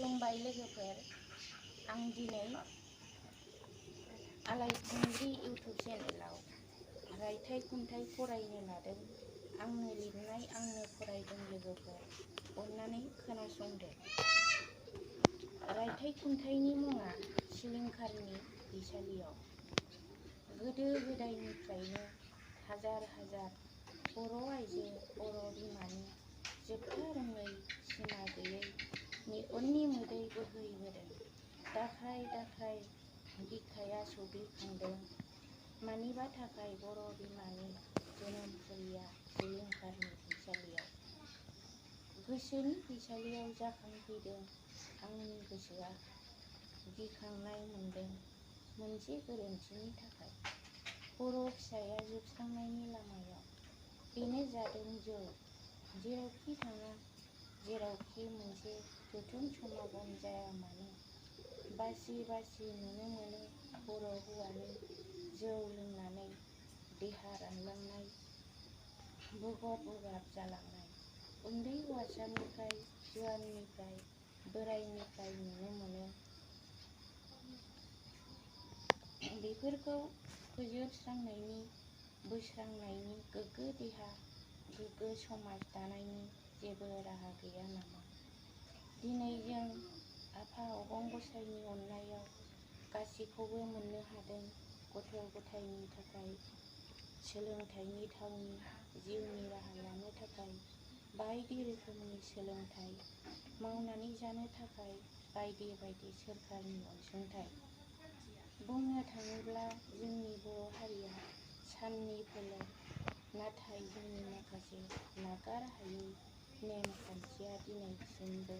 खुलुमबाय लोगोफोर। आं दिनै आलायखुंग्रि इउटुब चेनेलाव रायथाइ खन्थाइ फरायनो लादों। आंनो लिरनाय, आंनो फरायदों लोगोफोर, अननानै खोनासंदो। रायथाइ खन्थाइनि मुङा सिलिंखारनि फैसालियाव। गोदो गोदायनिफ्रायनो हाजार हाजार बर' आइजो, बर' बिमानि जोबथा रोङै, सिमा गैयै मेगननि मोदै बोहैबोदों। दाख्राय दाख्राय बिखाया सौग्लिखांदों। मानिबा थाखाय बर' बिमानि जोनोमखुलिया सिलिंखारनि फैसालियाव। गोसोनि फैसालियाव जाखांफैदों आंनि गोसोआ। गिखांनाय मोनदों मोनसे गोरोन्थिनि थाखाय। बर' फिसाया जोबस्रांनायनि लामायाव। बेनो जादों जौ। जेरावखि थाङा, जेरावखि मोनसे जथुम समागम जाया मानो, बासि बासि नुनो मोनो बर' हौवानि जौ लोंनानै देहा रानलांनाय, बुगब बुगाब जालांनाय। उन्दै हौवासानिफ्राय, जुवाननिफ्राय, बोरायनिफ्राय नुनो मोनो। बेफोरखौ फोजोबस्रांनायनि, बोस्रांनायनि, गोग्गो देहा, गोग्गो समाज दानायनि जेबो राहा गैया नामा? दिनै जों आफा अबं गसाइनि अननायाव गासैखौबो मोननो हादों। गथ' गथायनि थाखाय सोलोंथाइनि थावनि, जिउनि राहा लानो थाखाय बायदि रोखोमनि सोलोंथाइ, मावनानै जानो थाखाय बायदि बायदि सोरखारनि अनसुंथाइ। बुंनो थाङोब्ला जोंनि बर' हारिया साननि फोलेर, नाथाय जोंनि माखासे नागारहायै नेम खान्थिया दिनैसिमबो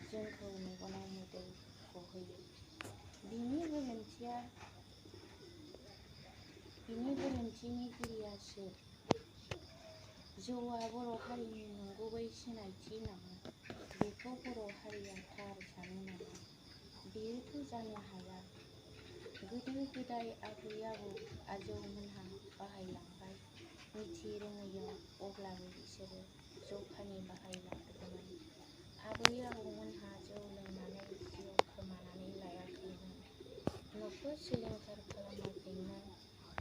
जोंखौ मेगनाव मोदै गहोयो। बिनि गोरोन्थिनिगिरिया सोर? जौआ बर' हारिनि नंगुबै सिनायथि नामा? बेखौ बर' हारिया थार सानो नामा? बेयोथ' जानो हाया। गोदो गोदाय आबै आबौ आजौमोनहा बाहायलांबाय मिथि रोङैयाव, अब्लाबो बिसोरो जखानि बाहायलांदोंमोन। आबै आबौमोनहा जौ लोंनानै जिउ खोमानानै लायाखैमोन, न'खर सिलिंखार खालामाखैमोन।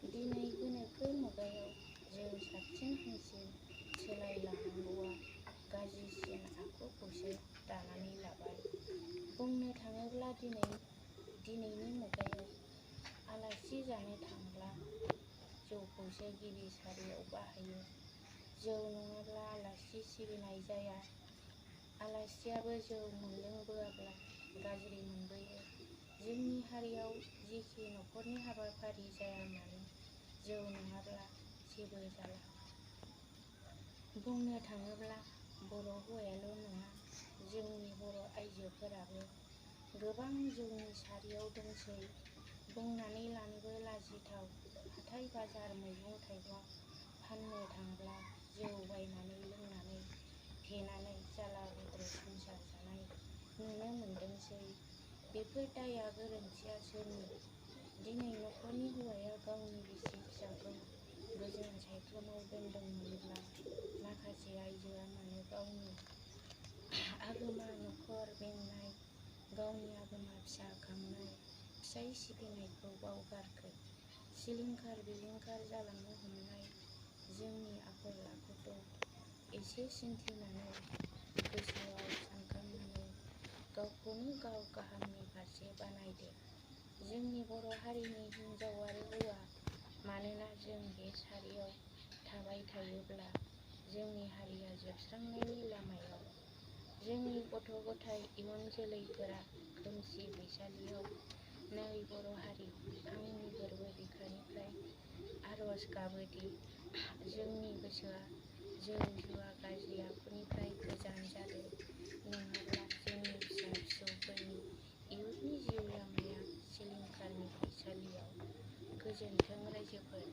दिनै गोनोखो मुगायाव जों साबसिन हामसिन सोलायलांनांगौआ गाज्रिसिन आखुखौसो दानानै लाबाय। बुंनो थाङोब्ला दिनैनि मुगायाव आलासि जानो थांब्ला जौखौसो गिबि सारियाव बाहायो। जौ नङाब्ला आलासि सिबिनाय जाया। आलासियाबो जौ मोनलोंबोआब्ला गाज्रि मोनबोयो। जोंनि हारियाव जिखि नखरनि हाबाफारि जाया मानो, जौ नङाब्ला जेबो जाला। बुंनो थाङोब्ला बर' हौवायाल' नङा, जोंनि बर' आइजोफोराबो गोबां जौनि सारियाव दंसै। बुंनानै लानोबो लाजिथाव। हाथाय बाजार मैगं थाइगं फाननो थांब्ला जौ बायनानै लोंनानै फेनानै जाला बुद्रु संसार जानाय नुनो मोनदोंसै। बेफोर दाया गोरोन्थिया सोरनि? दिनै नखरनि हौवाया गावनि बिसि फिसाखौ गोजोन सायख्लुमाव दोनदोंमोनब्ला, माखासे आइजोआ मानो गावनि आगोमा नखर बेंनाय, गावनि आगोमा फिसा खांनाय, फिसाइ सिबिनायखौ बावगारखो? सिलिंखार बिलिंखार जालांनो हमनाय जोंनि आखल आखुखौ एसे सिन्थिनानै, गोसोआव सानखांनानै गावखौनो गाव गाहामनि फारसे बानायदो। जोंनि बर' हारिनि हिनजाव आरो हौवा। मानोना जों बे सारियाव थाबाय थायोब्ला जोंनि हारिया जोबस्रांनायनि लामायाव। जोंनि गथ' गथाय इयुन जोलैफोरा खोमसि फैसालियाव। नै बर' हारि, आंनि गोरबो बिखानिफ्राय आरज गाबोदि जोंनि गोसोआ जौ जुवा गाज्रि आखुनिफ्राय गोजान जादो। नङाब्ला जोंनि फिसा फिसौफोरनि इयुननि जिउ लामाया सिलिंखारनि फैसालियाव। गोजोन्थों रायजोफोर।